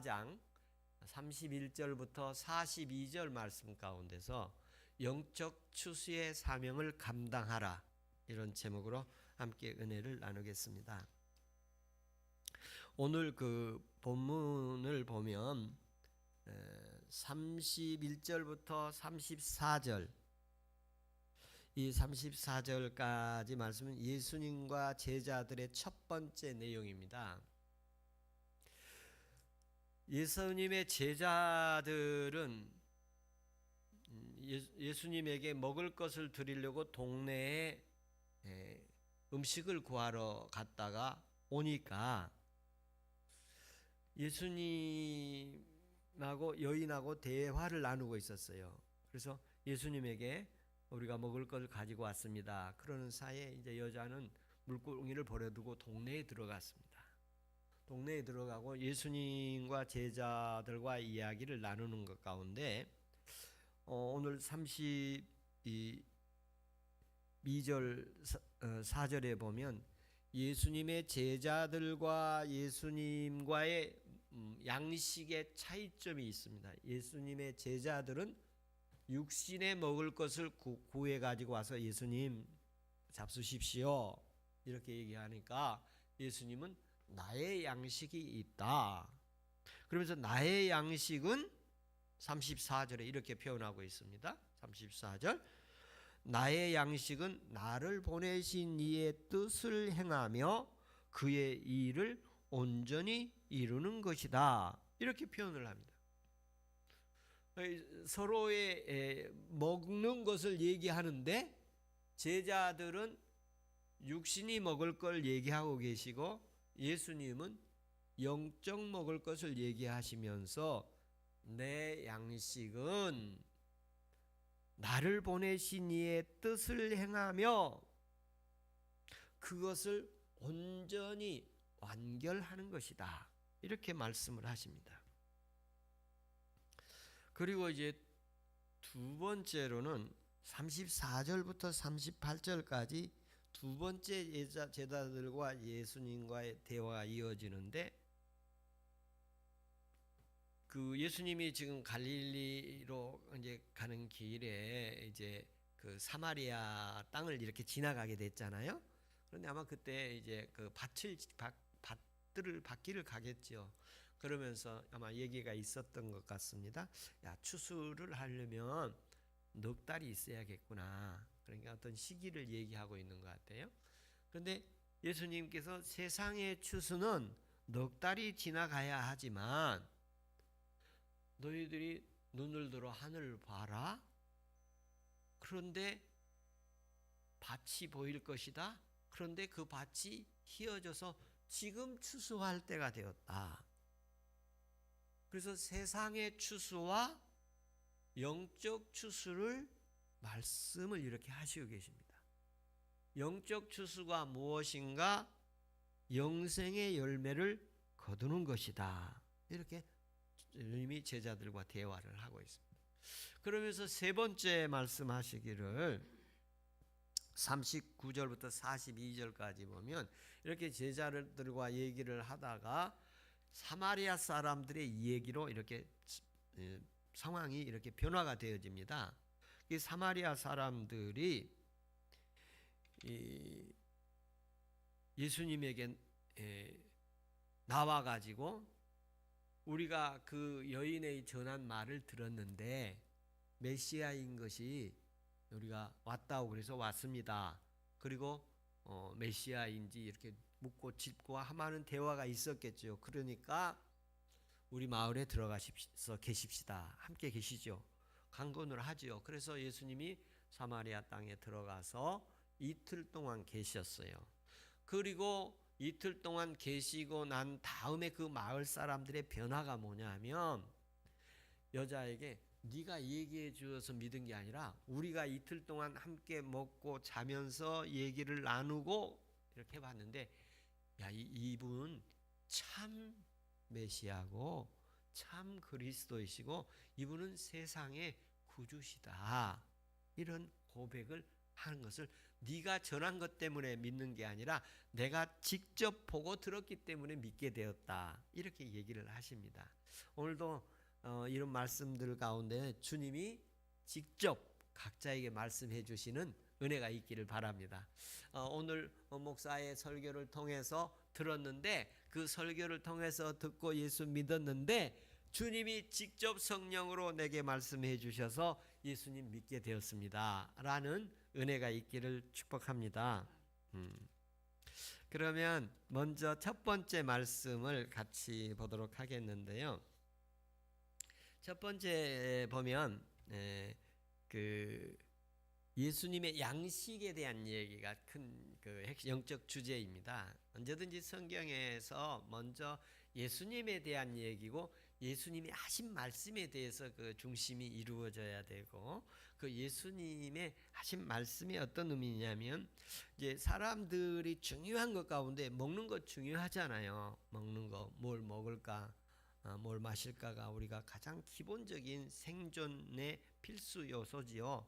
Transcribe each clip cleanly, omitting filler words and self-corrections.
4장 31절부터 42절 말씀 가운데서 영적 추수의 사명을 감당하라, 이런 제목으로 함께 은혜를 나누겠습니다. 오늘 그 본문을 보면 31절부터 34절, 이 34절까지 말씀은 예수님과 제자들의 첫 번째 내용입니다. 예수님의 제자들은 예수님에게 먹을 것을 드리려고 동네에 음식을 구하러 갔다가 오니까 예수님하고 여인하고 대화를 나누고 있었어요. 그래서 예수님에게 우리가 먹을 것을 가지고 왔습니다. 그러는 사이에 이제 여자는 물고기를 버려두고 동네에 들어갔습니다. 동네에 들어가고 예수님과 제자들과 이야기를 나누는 것 가운데 오늘 32절 4절에 보면 예수님의 제자들과 예수님과의 양식의 차이점이 있습니다. 예수님의 제자들은 육신에 먹을 것을 구해 가지고 와서 예수님 잡수십시오 이렇게 얘기하니까 예수님은 나의 양식이 있다. 그러면서 나의 양식은 34절에 이렇게 표현하고 있습니다. 34절, 나의 양식은 나를 보내신 이의 뜻을 행하며 그의 일을 온전히 이루는 것이다, 이렇게 표현을 합니다. 서로의 먹는 것을 얘기하는데 제자들은 육신이 먹을 걸 얘기하고 계시고 예수님은 영적 먹을 것을 얘기하시면서 내 양식은 나를 보내신 이의 뜻을 행하며 그것을 온전히 완결하는 것이다, 이렇게 말씀을 하십니다. 그리고 이제 두 번째로는 34절부터 38절까지 두 번째 제자들과 예수님과의 대화가 이어지는데, 그 예수님이 지금 갈릴리로 이제 가는 길에 이제 그 사마리아 땅을 이렇게 지나가게 됐잖아요. 그런데 아마 그때 이제 그 밭들을 받기를 가겠죠. 그러면서 아마 얘기가 있었던 것 같습니다. 야, 추수를 하려면 넉 달이 있어야겠구나. 그러니까 어떤 시기를 얘기하고 있는 것 같아요. 그런데 예수님께서 세상의 추수는 넉 달이 지나가야 하지만 너희들이 눈을 들어 하늘을 봐라. 그런데 밭이 보일 것이다. 그런데 그 밭이 휘어져서 지금 추수할 때가 되었다. 그래서 세상의 추수와 영적 추수를 말씀을 이렇게 하시고 계십니다. 영적 추수가 무엇인가? 영생의 열매를 거두는 것이다, 이렇게 이미 제자들과 대화를 하고 있습니다. 그러면서 세 번째 말씀하시기를 39절부터 42절까지 보면 이렇게 제자들과 얘기를 하다가 사마리아 사람들의 얘기로 이렇게 상황이 이렇게 변화가 되어집니다. 이 사마리아 사람들이 예수님에게 나와 가지고 우리가 그 여인의 전한 말을 들었는데 메시아인 것이 우리가 왔다고 그래서 왔습니다. 그리고 메시아인지 이렇게 묻고 짚고 하마는 대화가 있었겠죠. 그러니까 우리 마을에 들어가서 계십시다. 함께 계시죠. 강권을 하죠. 그래서 예수님이 사마리아 땅에 들어가서 이틀 동안 계셨어요. 그리고 이틀 동안 계시고 난 다음에 그 마을 사람들의 변화가 뭐냐면 여자에게 네가 얘기해 주어서 믿은 게 아니라 우리가 이틀 동안 함께 먹고 자면서 얘기를 나누고 이렇게 해봤는데 야, 이분 참 메시아고 참 그리스도이시고 이분은 세상의 구주시다, 이런 고백을 하는 것을 네가 전한 것 때문에 믿는 게 아니라 내가 직접 보고 들었기 때문에 믿게 되었다. 이렇게 얘기를 하십니다. 오늘도 이런 말씀들 가운데 주님이 직접 각자에게 말씀해 주시는 은혜가 있기를 바랍니다. 오늘 목사의 설교를 통해서 들었는데 그 설교를 통해서 듣고 예수 믿었는데 주님이 직접 성령으로 내게 말씀해 주셔서 예수님 믿게 되었습니다. 라는 은혜가 있기를 축복합니다. 그러면 먼저 첫 번째 말씀을 같이 보도록 하겠는데요. 첫 번째 보면 그 예수님의 양식에 대한 얘기가 큰 그 영적 주제입니다. 언제든지 성경에서 먼저 예수님에 대한 얘기고 예수님이 하신 말씀에 대해서 그 중심이 이루어져야 되고 그 예수님의 하신 말씀이 어떤 의미냐면 이제 사람들이 중요한 것 가운데 먹는 것 중요하잖아요. 먹는 거 뭘 먹을까? 뭘 마실까가 우리가 가장 기본적인 생존의 필수 요소지요.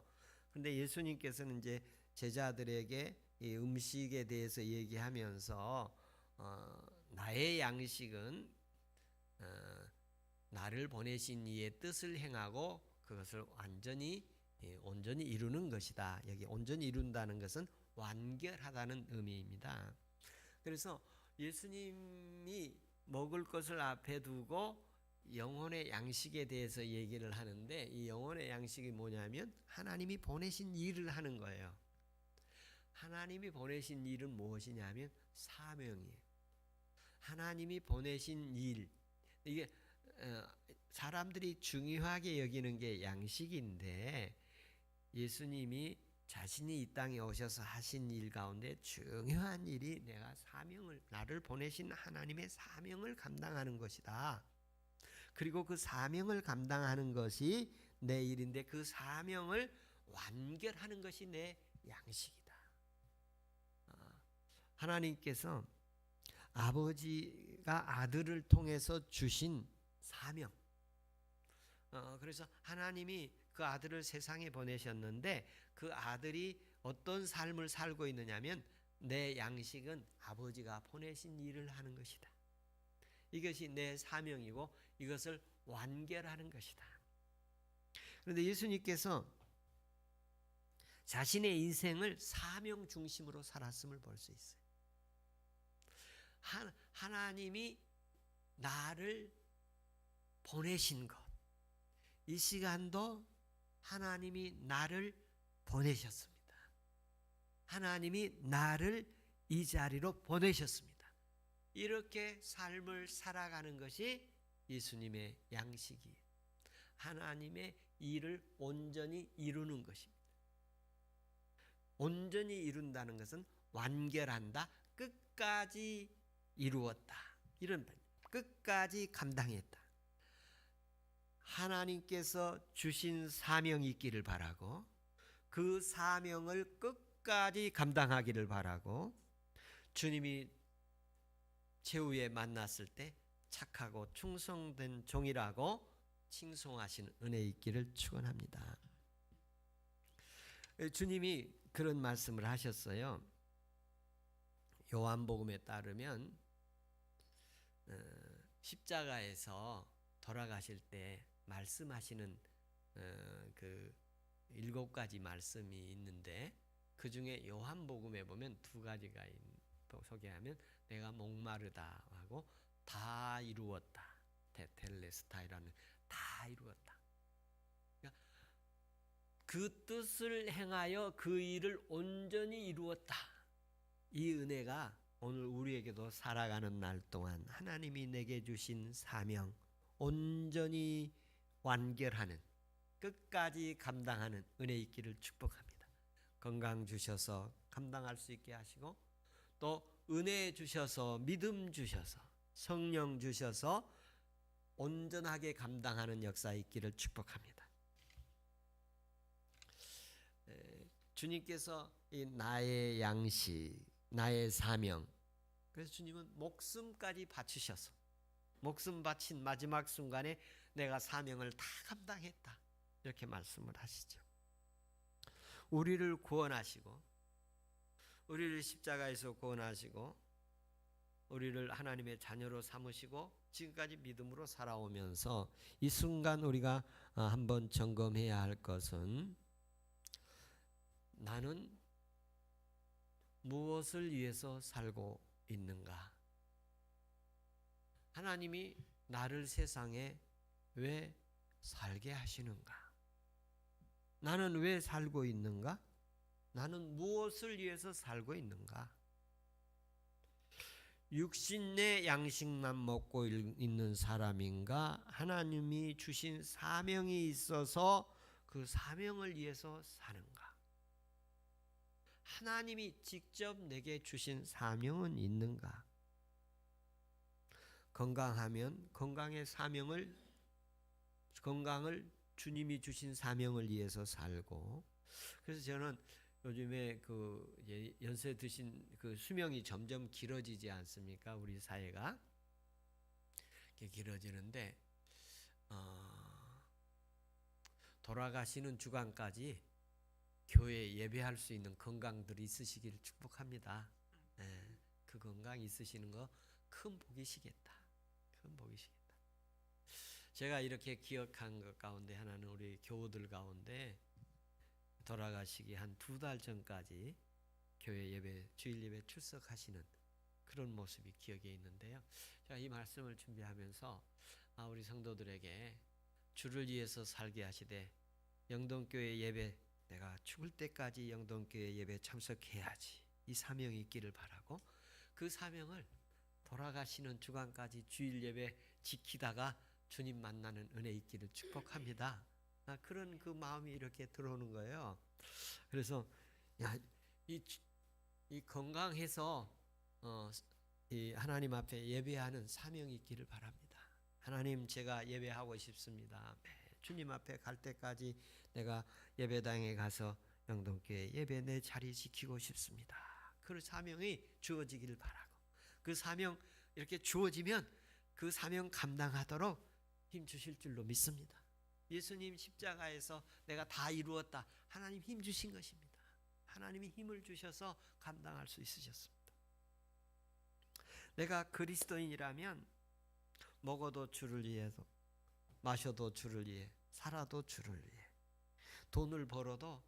근데 예수님께서는 이제 제자들에게 이 음식에 대해서 얘기하면서 나의 양식은 나를 보내신 이의 뜻을 행하고 그것을 온전히 이루는 것이다. 여기 온전히 이룬다는 것은 완결하다는 의미입니다. 그래서 예수님이 먹을 것을 앞에 두고 영혼의 양식에 대해서 얘기를 하는데 이 영혼의 양식이 뭐냐면 하나님이 보내신 일을 하는 거예요. 하나님이 보내신 일은 무엇이냐면 사명이에요. 하나님이 보내신 일, 이게 사람들이 중요하게 여기는 게 양식인데 예수님이 자신이 이 땅에 오셔서 하신 일 가운데 중요한 일이 나를 보내신 하나님의 사명을 감당하는 것이다. 그리고 그 사명을 감당하는 것이 내 일인데 그 사명을 완결하는 것이 내 양식이다. 하나님께서 아버지가 아들을 통해서 주신 사명. 그래서 하나님이 그 아들을 세상에 보내셨는데 그 아들이 어떤 삶을 살고 있느냐면 내 양식은 아버지가 보내신 일을 하는 것이다. 이것이 내 사명이고 이것을 완결하는 것이다. 그런데 예수님께서 자신의 인생을 사명 중심으로 살았음을 볼 수 있어요. 하나님이 나를 보내신 것, 이 시간도 하나님이 나를 보내셨습니다. 하나님이 나를 이 자리로 보내셨습니다. 이렇게 삶을 살아가는 것이 예수님의 양식이에요. 하나님의 일을 온전히 이루는 것입니다. 온전히 이룬다는 것은 완결한다, 끝까지 이루었다, 이런 끝까지 감당했다. 하나님께서 주신 사명이 있기를 바라고 그 사명을 끝까지 감당하기를 바라고 주님이 최후에 만났을 때 착하고 충성된 종이라고 칭송하신 은혜 있기를 축원합니다. 주님이 그런 말씀을 하셨어요. 요한복음에 따르면 십자가에서 돌아가실 때 말씀하시는 그 7가지 말씀이 있는데 그 중에 요한복음에 보면 2가지가 소개하면 내가 목마르다 하고 다 이루었다. 테텔레스타이라는 다 이루었다. 그러니까 그 뜻을 행하여 그 일을 온전히 이루었다. 이 은혜가 오늘 우리에게도 살아가는 날 동안 하나님이 내게 주신 사명 온전히 완결하는 끝까지 감당하는 은혜 있기를 축복합니다. 건강 주셔서 감당할 수 있게 하시고 또 은혜 주셔서 믿음 주셔서 성령 주셔서 온전하게 감당하는 역사 있기를 축복합니다. 주님께서 이 나의 양식, 나의 사명, 그래서 주님은 목숨까지 바치셔서 목숨 바친 마지막 순간에 내가 사명을 다 감당했다 이렇게 말씀을 하시죠. 우리를 구원하시고 우리를 십자가에서 구원하시고 우리를 하나님의 자녀로 삼으시고 지금까지 믿음으로 살아오면서 이 순간 우리가 한번 점검해야 할 것은 나는 무엇을 위해서 살고 있는가? 하나님이 나를 세상에 왜 살게 하시는가? 나는 왜 살고 있는가? 나는 무엇을 위해서 살고 있는가? 육신 내 양식만 먹고 있는 사람인가? 하나님이 주신 사명이 있어서 그 사명을 위해서 사는가? 하나님이 직접 내게 주신 사명은 있는가? 건강하면 건강을 주님이 주신 사명을 위해서 살고, 그래서 저는 요즘에 그 연세 드신 그 수명이 점점 길어지지 않습니까? 우리 사회가 길어지는데 돌아가시는 주간까지 교회에 예배할 수 있는 건강들이 있으시기를 축복합니다. 그 건강 있으시는 거 큰 복이시겠다. 큰 복이시겠다. 제가 이렇게 기억한 것 가운데 하나는 우리 교우들 가운데 돌아가시기 한 2달 전까지 교회 예배, 주일 예배 출석하시는 그런 모습이 기억에 있는데요. 제가 이 말씀을 준비하면서 우리 성도들에게 주를 위해서 살게 하시되 영동교회 예배, 내가 죽을 때까지 영동교회 예배 참석해야지, 이 사명이 있기를 바라고, 그 사명을 돌아가시는 주간까지 주일 예배 지키다가 주님 만나는 은혜 있기를 축복합니다. 그런 그 마음이 이렇게 들어오는 거예요. 그래서 이 건강해서 이 하나님 앞에 예배하는 사명이 있기를 바랍니다. 하나님, 제가 예배하고 싶습니다. 주님 앞에 갈 때까지 내가 예배당에 가서 영동교회 예배 내 자리 지키고 싶습니다. 그 사명이 주어지기를 바라고, 그 사명 이렇게 주어지면 그 사명 감당하도록 힘 주실 줄로 믿습니다. 예수님 십자가에서 내가 다 이루었다, 하나님 힘 주신 것입니다. 하나님이 힘을 주셔서 감당할 수 있으셨습니다. 내가 그리스도인이라면 먹어도 주를 위해서, 마셔도 주를 위해, 살아도 주를 위해, 돈을 벌어도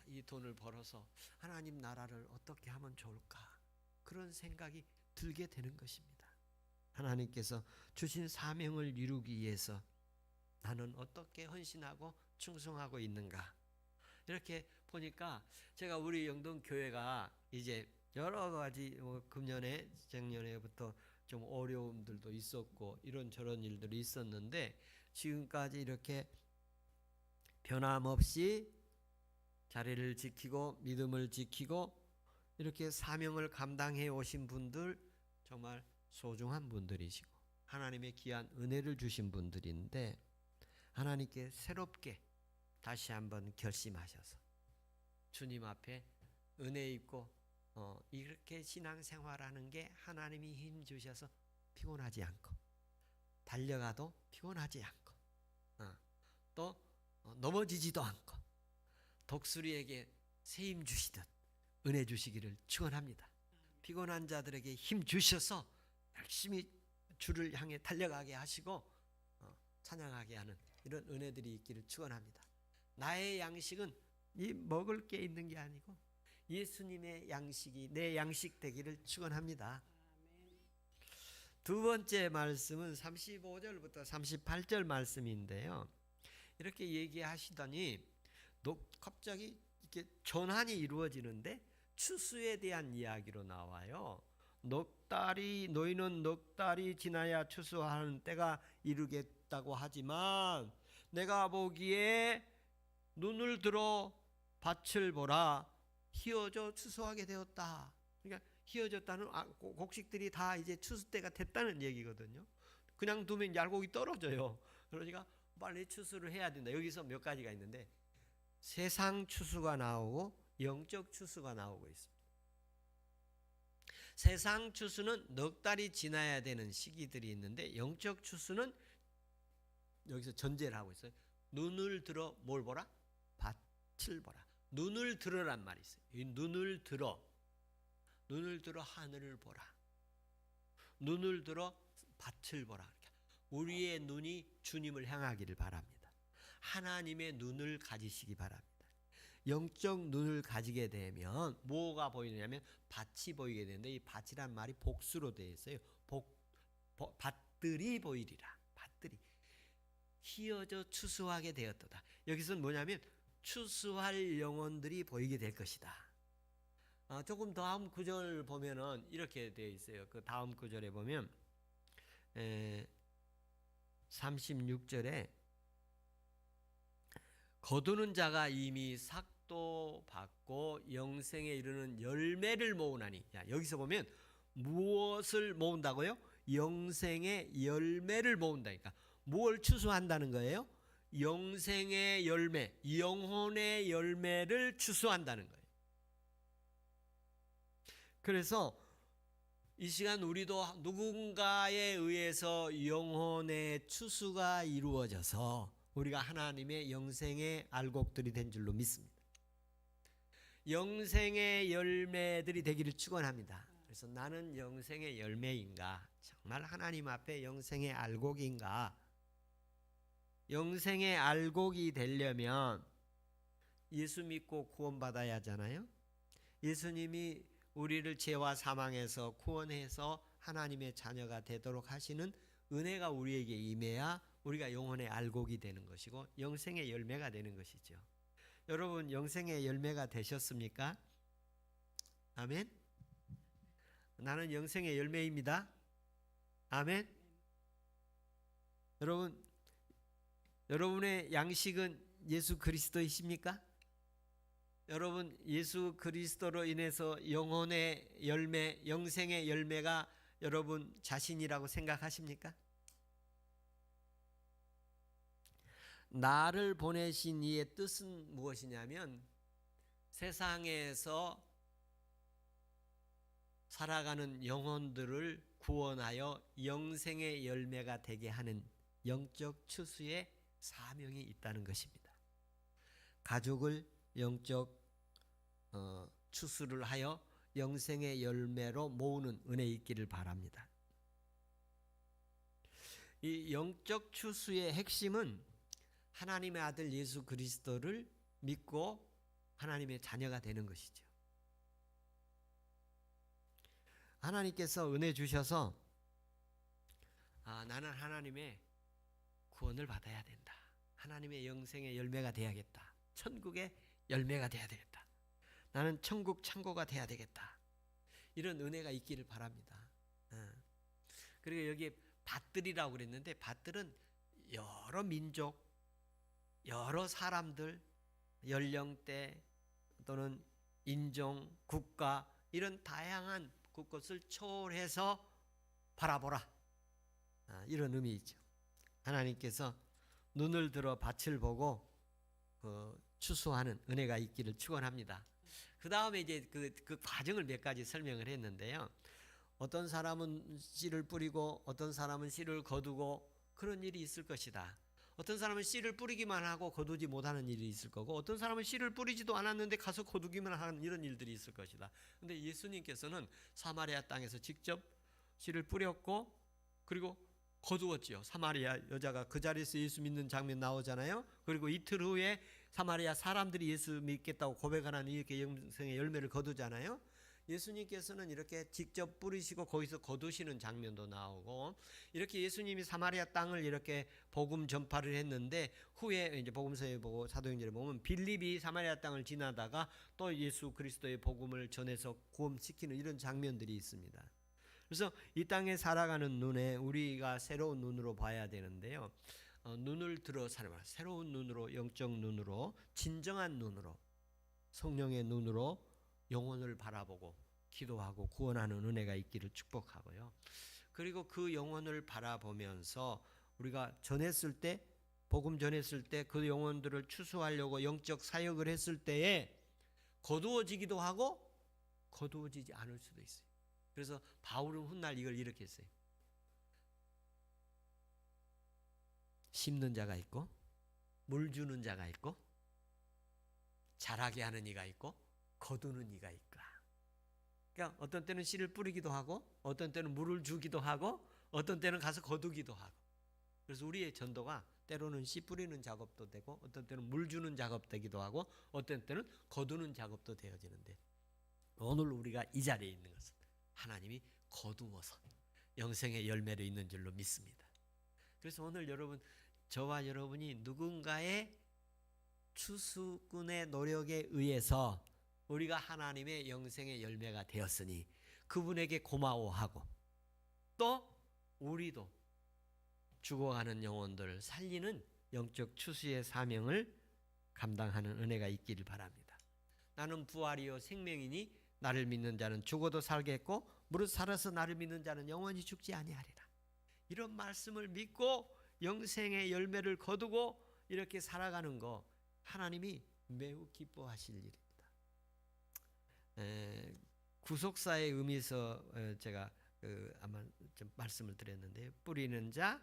이 돈을 벌어서 하나님 나라를 어떻게 하면 좋을까, 그런 생각이 들게 되는 것입니다. 하나님께서 주신 사명을 이루기 위해서 나는 어떻게 헌신하고 충성하고 있는가, 이렇게 보니까 제가 우리 영동교회가 이제 여러 가지 금년에 작년에부터 좀 어려움들도 있었고 이런저런 일들이 있었는데, 지금까지 이렇게 변함없이 자리를 지키고 믿음을 지키고 이렇게 사명을 감당해 오신 분들, 정말 소중한 분들이시고 하나님의 귀한 은혜를 주신 분들인데, 하나님께 새롭게 다시 한번 결심하셔서 주님 앞에 은혜 있고 이렇게 신앙생활하는 게 하나님이 힘 주셔서 피곤하지 않고, 달려가도 피곤하지 않고, 또 넘어지지도 않고, 독수리에게 새 힘 주시듯 은혜 주시기를 축원합니다. 피곤한 자들에게 힘 주셔서 열심히 주를 향해 달려가게 하시고 찬양하게 하는 이런 은혜들이 있기를 축원합니다. 나의 양식은 이 먹을 게 있는 게 아니고 예수님의 양식이 내 양식 되기를 축원합니다. 두 번째 말씀은 35절부터 38절 말씀인데요. 이렇게 얘기하시더니 갑자기 이렇게 전환이 이루어지는데 추수에 대한 이야기로 나와요. 너희는 넉 달이 지나야 추수하는 때가 이르겠다고 하지만 내가 보기에 눈을 들어 밭을 보라, 휘어져 추수하게 되었다. 그러니까 휘어졌다는 곡식들이 다 이제 추수 때가 됐다는 얘기거든요. 그냥 두면 열곡이 떨어져요. 그러니까 빨리 추수를 해야 된다. 여기서 몇 가지가 있는데 세상 추수가 나오고 영적 추수가 나오고 있습니다. 세상 추수는 넉 달이 지나야 되는 시기들이 있는데, 영적 추수는 여기서 전제를 하고 있어요. 눈을 들어 뭘 보라? 밭을 보라. 눈을 들어란 말이 있어요. 이 눈을 들어 하늘을 보라. 눈을 들어 밭을 보라. 우리의 눈이 주님을 향하기를 바랍니다. 하나님의 눈을 가지시기 바랍니다. 영적 눈을 가지게 되면 뭐가 보이느냐면 밭이 보이게 되는데, 이 밭이란 말이 복수로 되어 있어요. 밭들이 보이리라. 밭들이 휘어져 추수하게 되었도다. 여기서는 뭐냐면 추수할 영혼들이 보이게 될 것이다. 조금 다음 구절 보면은 이렇게 되어 있어요. 그 다음 구절에 보면 36절에 거두는 자가 이미 삭도 받고 영생에 이르는 열매를 모으나니. 여기서 보면 무엇을 모은다고요? 영생의 열매를 모은다니까. 뭘 추수한다는 거예요? 영생의 열매, 영혼의 열매를 추수한다는 거예요. 그래서 이 시간 우리도 누군가에 의해서 영혼의 추수가 이루어져서 우리가 하나님의 영생의 알곡들이 된 줄로 믿습니다. 영생의 열매들이 되기를 축원합니다. 그래서 나는 영생의 열매인가? 정말 하나님 앞에 영생의 알곡인가? 영생의 알곡이 되려면 예수 믿고 구원받아야 하잖아요. 예수님이 우리를 죄와 사망에서 구원해서 하나님의 자녀가 되도록 하시는 은혜가 우리에게 임해야 우리가 영혼의 알곡이 되는 것이고 영생의 열매가 되는 것이죠. 여러분, 영생의 열매가 되셨습니까? 아멘. 나는 영생의 열매입니다. 아멘. 여러분의 양식은 예수 그리스도이십니까? 여러분, 예수 그리스도로 인해서 영혼의 열매, 영생의 열매가 여러분 자신이라고 생각하십니까? 나를 보내신 이의 뜻은 무엇이냐면 세상에서 살아가는 영혼들을 구원하여 영생의 열매가 되게 하는 영적 추수의 사명이 있다는 것입니다. 가족을 영적 추수를 하여 영생의 열매로 모으는 은혜 있기를 바랍니다. 이 영적 추수의 핵심은 하나님의 아들 예수 그리스도를 믿고 하나님의 자녀가 되는 것이죠. 하나님께서 은혜 주셔서 나는 하나님의 구원을 받아야 된다. 하나님의 영생의 열매가 돼야겠다. 천국의 열매가 돼야 되겠다. 나는 천국 창고가 돼야 되겠다. 이런 은혜가 있기를 바랍니다. 그리고 여기 밭들이라고 그랬는데 밭들은 여러 민족, 여러 사람들, 연령대 또는 인종, 국가 이런 다양한 그것을 초월해서 바라보라. 이런 의미이죠. 하나님께서 눈을 들어 밭을 보고 추수하는 은혜가 있기를 축원합니다. 그 다음에 이제 그 과정을 몇 가지 설명을 했는데요. 어떤 사람은 씨를 뿌리고 어떤 사람은 씨를 거두고 그런 일이 있을 것이다. 어떤 사람은 씨를 뿌리기만 하고 거두지 못하는 일이 있을 거고 어떤 사람은 씨를 뿌리지도 않았는데 가서 거두기만 하는 이런 일들이 있을 것이다. 근데 예수님께서는 사마리아 땅에서 직접 씨를 뿌렸고 그리고 거두었지요. 사마리아 여자가 그 자리에서 예수 믿는 장면 나오잖아요. 그리고 이틀 후에 사마리아 사람들이 예수 믿겠다고 고백하는 이렇게 영생의 열매를 거두잖아요. 예수님께서는 이렇게 직접 뿌리시고 거기서 거두시는 장면도 나오고 이렇게 예수님이 사마리아 땅을 이렇게 복음 전파를 했는데 후에 이제 복음서에 보고 사도행전에 보면 빌립이 사마리아 땅을 지나다가 또 예수 그리스도의 복음을 전해서 구원시키는 이런 장면들이 있습니다. 그래서 이 땅에 살아가는 눈에 우리가 새로운 눈으로 봐야 되는데요. 눈을 들어 살아라. 새로운 눈으로, 영적 눈으로, 진정한 눈으로, 성령의 눈으로 영혼을 바라보고 기도하고 구원하는 은혜가 있기를 축복하고요. 그리고 그 영혼을 바라보면서 우리가 전했을 때, 복음 전했을 때 그 영혼들을 추수하려고 영적 사역을 했을 때에 거두어지기도 하고 거두어지지 않을 수도 있어요. 그래서 바울은 훗날 이걸 이렇게 했어요. 심는 자가 있고 물 주는 자가 있고 자라게 하는 이가 있고 거두는 이가 있다. 그러니까 어떤 때는 씨를 뿌리기도 하고 어떤 때는 물을 주기도 하고 어떤 때는 가서 거두기도 하고. 그래서 우리의 전도가 때로는 씨 뿌리는 작업도 되고 어떤 때는 물 주는 작업 되기도 하고 어떤 때는 거두는 작업도 되어지는데, 오늘 우리가 이 자리에 있는 것은 하나님이 거두어서 영생의 열매를 있는 줄로 믿습니다. 그래서 오늘 여러분, 저와 여러분이 누군가의 추수꾼의 노력에 의해서 우리가 하나님의 영생의 열매가 되었으니 그분에게 고마워하고, 또 우리도 죽어가는 영혼들을 살리는 영적 추수의 사명을 감당하는 은혜가 있기를 바랍니다. 나는 부활이요 생명이니 나를 믿는 자는 죽어도 살겠고 무릇 살아서 나를 믿는 자는 영원히 죽지 아니하리라. 이런 말씀을 믿고 영생의 열매를 거두고 이렇게 살아가는 거 하나님이 매우 기뻐하실 일입니다. 구속사의 의미에서 제가 아마 좀 말씀을 드렸는데, 뿌리는 자,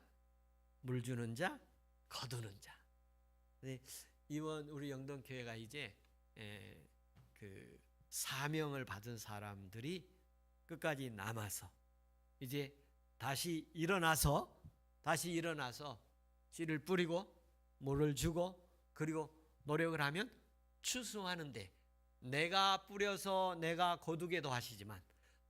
물 주는 자, 거두는 자. 이번 우리 영동교회가 이제 그 사명을 받은 사람들이 끝까지 남아서 이제 다시 일어나서 씨를 뿌리고 물을 주고 그리고 노력을 하면 추수하는데, 내가 뿌려서 내가 거두게도 하시지만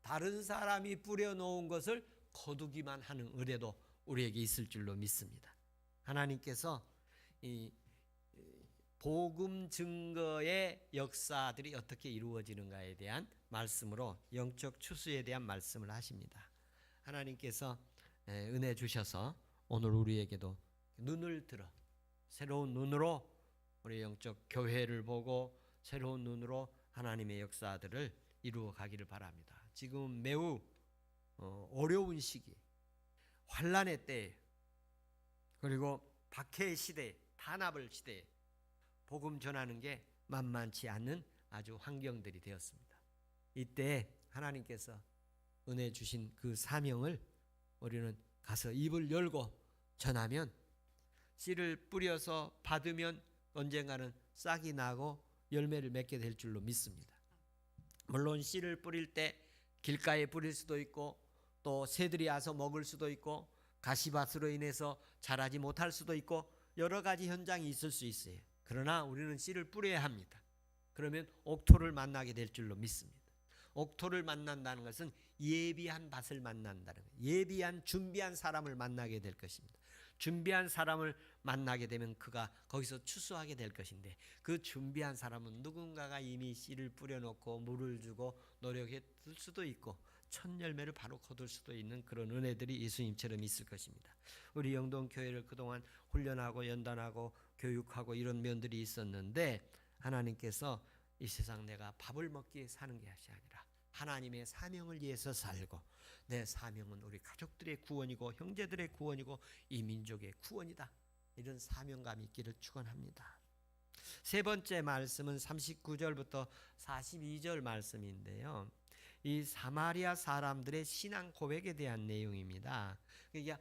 다른 사람이 뿌려놓은 것을 거두기만 하는 은혜도 우리에게 있을 줄로 믿습니다. 하나님께서 이 복음 증거의 역사들이 어떻게 이루어지는가에 대한 말씀으로 영적 추수에 대한 말씀을 하십니다. 하나님께서 은혜 주셔서 오늘 우리에게도 눈을 들어 새로운 눈으로 우리 영적 교회를 보고 새로운 눈으로 하나님의 역사들을 이루어 가기를 바랍니다. 지금 매우 어려운 시기, 환난의 때, 그리고 박해의 시대, 탄압의 시대에 복음 전하는 게 만만치 않은 아주 환경들이 되었습니다. 이때 하나님께서 은혜 주신 그 사명을 우리는 가서 입을 열고 전하면, 씨를 뿌려서 받으면 언젠가는 싹이 나고 열매를 맺게 될 줄로 믿습니다. 물론 씨를 뿌릴 때 길가에 뿌릴 수도 있고 또 새들이 와서 먹을 수도 있고 가시밭으로 인해서 자라지 못할 수도 있고 여러 가지 현장이 있을 수 있어요. 그러나 우리는 씨를 뿌려야 합니다. 그러면 옥토를 만나게 될 줄로 믿습니다. 옥토를 만난다는 것은 예비한 밭을 만난다는 거예요. 예비한 준비한 사람을 만나게 될 것입니다. 준비한 사람을 만나게 되면 그가 거기서 추수하게 될 것인데, 그 준비한 사람은 누군가가 이미 씨를 뿌려놓고 물을 주고 노력했을 수도 있고 첫 열매를 바로 거둘 수도 있는 그런 은혜들이 예수님처럼 있을 것입니다. 우리 영동교회를 그동안 훈련하고 연단하고 교육하고 이런 면들이 있었는데, 하나님께서 이 세상 내가 밥을 먹기 위해 사는 것이 아니라 하나님의 사명을 위해서 살고, 내 사명은 우리 가족들의 구원이고 형제들의 구원이고 이 민족의 구원이다, 이런 사명감이 있기를 축원합니다. 세 번째 말씀은 39절부터 42절 말씀인데요, 이 사마리아 사람들의 신앙 고백에 대한 내용입니다. 그러니까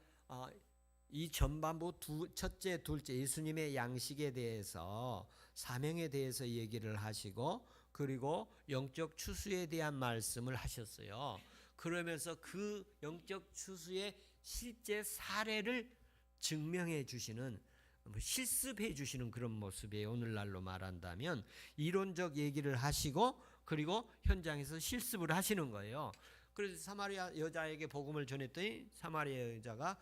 이 전반부 첫째, 둘째 예수님의 양식에 대해서, 사명에 대해서 얘기를 하시고 그리고 영적 추수에 대한 말씀을 하셨어요. 그러면서 그 영적 추수의 실제 사례를 증명해 주시는, 실습해 주시는 그런 모습이에요. 오늘날로 말한다면 이론적 얘기를 하시고 그리고 현장에서 실습을 하시는 거예요. 그래서 사마리아 여자에게 복음을 전했더니 사마리아 여자가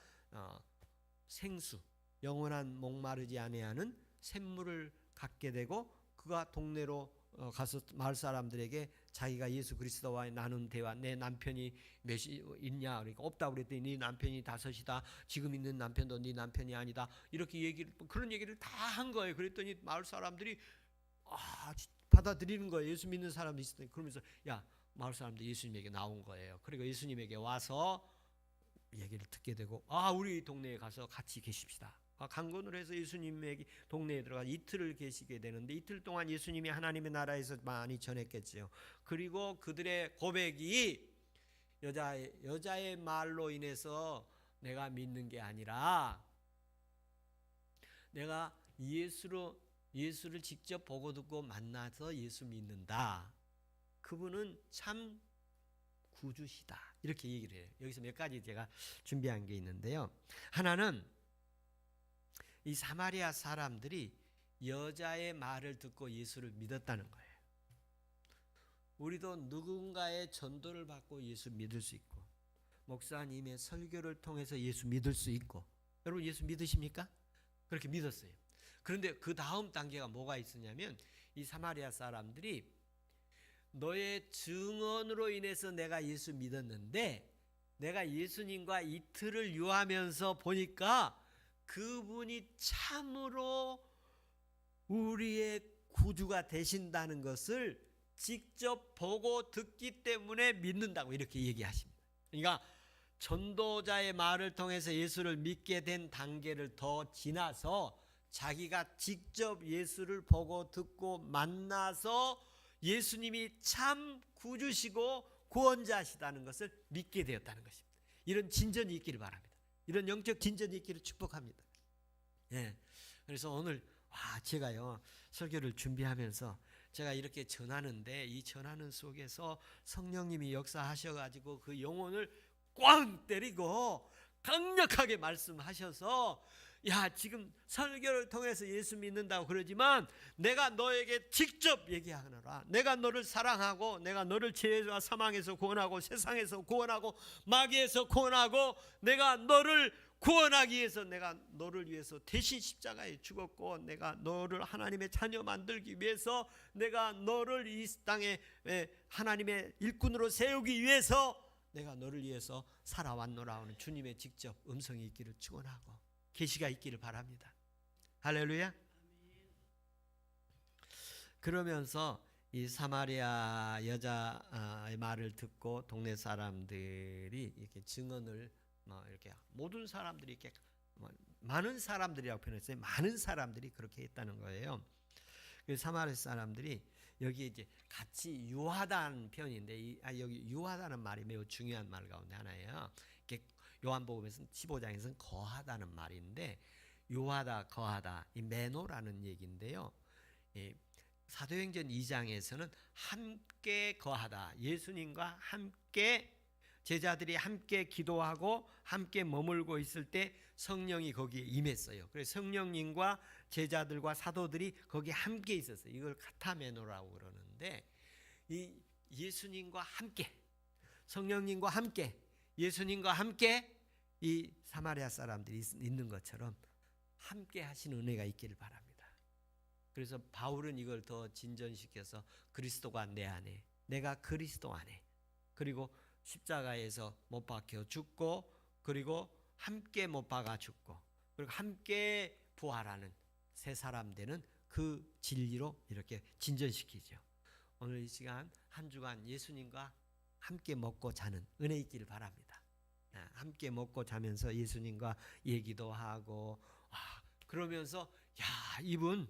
생수, 영원한 목마르지 아니하는 샘물을 갖게 되고, 그가 동네로 가서 마을 사람들에게 자기가 예수 그리스도와의 나눈 대화, 내 남편이 몇이 있냐, 그러니까 없다 그랬더니 네 남편이 5이다, 지금 있는 남편도 네 남편이 아니다, 이렇게 얘기를, 그런 얘기를 다 한 거예요. 그랬더니 마을 사람들이 받아들이는 거예요. 예수 믿는 사람이 있으니. 그러면서 마을 사람들 예수님에게 나온 거예요. 그리고 예수님에게 와서 얘기를 듣게 되고, 우리 동네에 가서 같이 계십시다. 강권을 해서 예수님에게 동네에 들어가 이틀을 계시게 되는데, 이틀 동안 예수님이 하나님의 나라에서 많이 전했겠죠. 그리고 그들의 고백이 여자의 말로 인해서 내가 믿는 게 아니라 내가 예수로 예수를 직접 보고 듣고 만나서 예수 믿는다. 그분은 참 구주시다. 이렇게 얘기를 해요. 여기서 몇 가지 제가 준비한 게 있는데요. 하나는 이 사마리아 사람들이 여자의 말을 듣고 예수를 믿었다는 거예요. 우리도 누군가의 전도를 받고 예수 믿을 수 있고, 목사님의 설교를 통해서 예수 믿을 수 있고. 여러분 예수 믿으십니까? 그렇게 믿었어요. 그런데 그 다음 단계가 뭐가 있었냐면, 이 사마리아 사람들이 너의 증언으로 인해서 내가 예수 믿었는데, 내가 예수님과 이틀을 유하면서 보니까 그분이 참으로 우리의 구주가 되신다는 것을 직접 보고 듣기 때문에 믿는다고 이렇게 얘기하십니다. 그러니까 전도자의 말을 통해서 예수를 믿게 된 단계를 더 지나서 자기가 직접 예수를 보고 듣고 만나서 예수님이 참 구주시고 구원자시다는 것을 믿게 되었다는 것입니다. 이런 진전이 있기를 바랍니다. 이런 영적 진전이 있기를 축복합니다. 예. 그래서 오늘 제가요 설교를 준비하면서 제가 이렇게 전하는데, 이 전하는 속에서 성령님이 역사하셔가지고 그 영혼을 꽝 때리고 강력하게 말씀하셔서, 야 지금 설교를 통해서 예수 믿는다고 그러지만 내가 너에게 직접 얘기하노라. 내가 너를 사랑하고 내가 너를 죄와 사망에서 구원하고 세상에서 구원하고 마귀에서 구원하고 내가 너를 구원하기 위해서 내가 너를 위해서 대신 십자가에 죽었고, 내가 너를 하나님의 자녀 만들기 위해서 내가 너를 이 땅에 하나님의 일꾼으로 세우기 위해서 내가 너를 위해서 살아왔노라 하는 주님의 직접 음성이 있기를 축원하고 계시가 있기를 바랍니다. 할렐루야. 그러면서 이 사마리아 여자의 말을 듣고 동네 사람들이 이렇게 증언을 이렇게 모든 사람들이 이렇게 많은 사람들이라고 표현했어요. 많은 사람들이 그렇게 했다는 거예요. 그 사마리아 사람들이 여기 이제 같이 유하다는 표현인데, 여기 유하다는 말이 매우 중요한 말 가운데 하나예요. 요한복음에서 15장에서는 거하다는 말인데, 유하다, 거하다, 이 매노라는 얘기인데요. 사도행전 2장에서는 함께 거하다, 예수님과 함께 제자들이 함께 기도하고 함께 머물고 있을 때 성령이 거기에 임했어요. 그래서 성령님과 제자들과 사도들이 거기에 함께 있었어요. 이걸 카타메노라고 그러는데, 이 예수님과 함께, 성령님과 함께, 예수님과 함께 이 사마리아 사람들이 있는 것처럼 함께 하시는 은혜가 있기를 바랍니다. 그래서 바울은 이걸 더 진전시켜서 그리스도가 내 안에, 내가 그리스도 안에, 그리고 십자가에서 못 박혀 죽고, 그리고 함께 못 박아 죽고, 그리고 함께 부활하는 새 사람 되는 그 진리로 이렇게 진전시키죠. 오늘 이 시간 한 주간 예수님과 함께 먹고 자는 은혜 있기를 바랍니다. 함께 먹고 자면서 예수님과 얘기도 하고, 그러면서 야 이분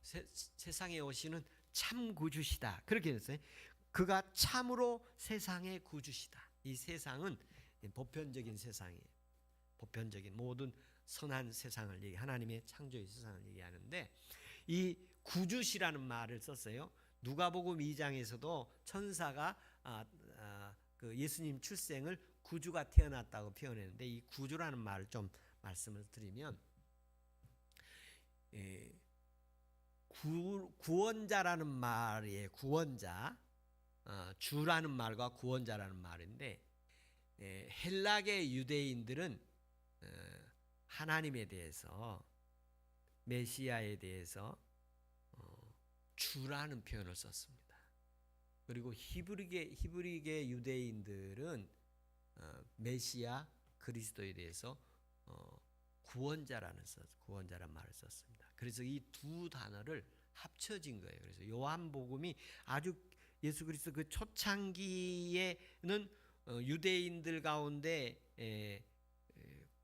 세상에 오시는 참 구주시다, 그렇게 했어요. 그가 참으로 세상의 구주시다. 이 세상은 보편적인 세상이에요. 보편적인 모든 선한 세상을 얘기, 하나님의 창조의 세상을 얘기하는데, 이 구주시라는 말을 썼어요. 누가복음 2장에서도 천사가 그 예수님 출생을 구주가 태어났다고 표현했는데, 이 구주라는 말을 좀 말씀을 드리면, 구원자라는 말이에요. 구원자, 주라는 말과 구원자라는 말인데, 헬라계 유대인들은 하나님에 대해서, 메시아에 대해서 주라는 표현을 썼습니다. 그리고 히브리계 유대인들은 메시아 그리스도에 대해서 구원자라는 말을 썼습니다. 그래서 이 두 단어를 합쳐진 거예요. 그래서 요한복음이 아주 예수 그리스도 그 초창기에는 유대인들 가운데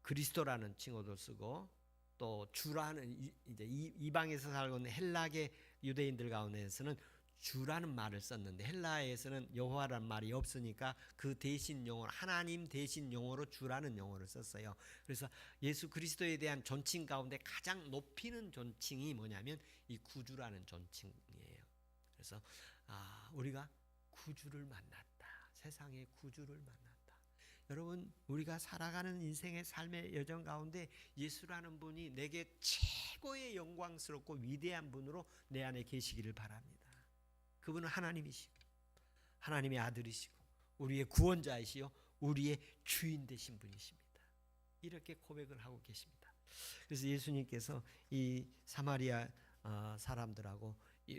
그리스도라는 칭호도 쓰고, 또 주라는 이제 이방에서 살고 있는 헬라계 유대인들 가운데서는 주라는 말을 썼는데 헬라어에서는 여호와라는 말이 없으니까 그 대신 용어로 하나님 대신 용어로 주라는 용어를 썼어요. 그래서 예수 그리스도에 대한 존칭 가운데 가장 높이는 존칭이 뭐냐면 이 구주라는 존칭이에요. 그래서 우리가 구주를 만났다. 세상의 구주를 만났다. 여러분, 우리가 살아가는 인생의 삶의 여정 가운데 예수라는 분이 내게 최고의 영광스럽고 위대한 분으로 내 안에 계시기를 바랍니다. 그분은 하나님이시고 하나님의 아들이시고 우리의 구원자이시요 우리의 주인 되신 분이십니다. 이렇게 고백을 하고 계십니다. 그래서 예수님께서 이 사마리아 사람들하고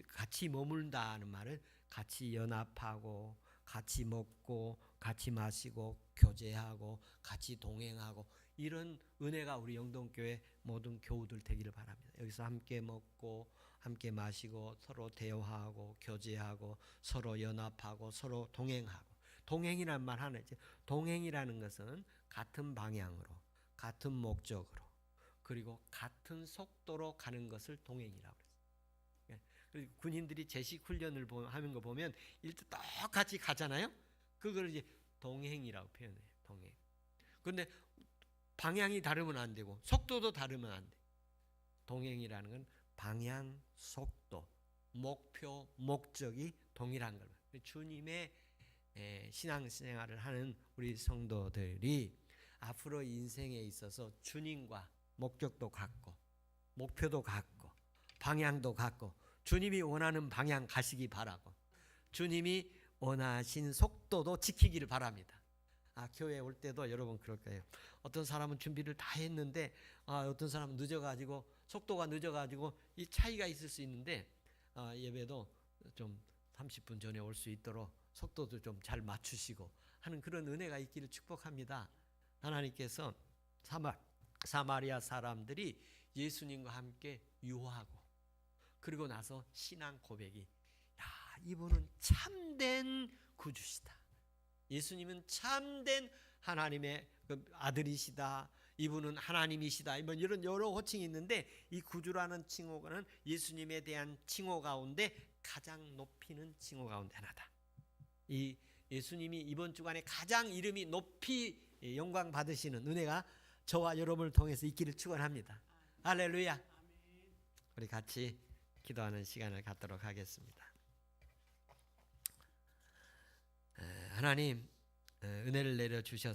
같이 머물다는 말을 같이 연합하고 같이 먹고 같이 마시고 교제하고 같이 동행하고 이런 은혜가 우리 영동교회 모든 교우들 되기를 바랍니다. 여기서 함께 먹고 함께 마시고 서로 대화하고 교제하고 서로 연합하고 서로 동행하고 동행이란 말 하나 있죠. 동행이라는 것은 같은 방향으로 같은 목적으로 그리고 같은 속도로 가는 것을 동행이라고 그랬어요. 그리고 군인들이 제식 훈련을 하는 거 보면 일도 똑같이 가잖아요. 그걸 이제 동행이라고 표현해요. 동행. 그런데 방향이 다르면 안 되고 속도도 다르면 안 돼. 동행이라는 건 방향, 속도, 목표, 목적이 동일한 걸. 주님의 신앙생활을 하는 우리 성도들이 앞으로 인생에 있어서 주님과 목적도 같고 목표도 같고 방향도 같고 주님이 원하는 방향 가시기 바라고 주님이 원하신 속도도 지키기를 바랍니다. 교회 올 때도 여러분 그럴 거예요. 어떤 사람은 준비를 다 했는데 어떤 사람은 늦어가지고 속도가 늦어가지고 이 차이가 있을 수 있는데 예배도 좀 30분 전에 올 수 있도록 속도도 좀 잘 맞추시고 하는 그런 은혜가 있기를 축복합니다. 하나님께서 사마리아 사람들이 예수님과 함께 유하고 그리고 나서 신앙 고백이 이분은 참된 구주시다. 예수님은 참된 하나님의 아들이시다. 이분은 하나님이시다. 이런 여러 호칭이 있는데 이 구주라는 칭호는 예수님에 대한 칭호 가운데 가장 높이는 칭호 가운데 하나다. 이 예수님이 이번 주간에 가장 이름이 높이 영광 받으시는 은혜가 저와 여러분을 통해서 있기를 축원합니다. 할렐루야. 우리 같이 기도하는 시간을 갖도록 하겠습니다. 하나님 은혜를 내려 주셔서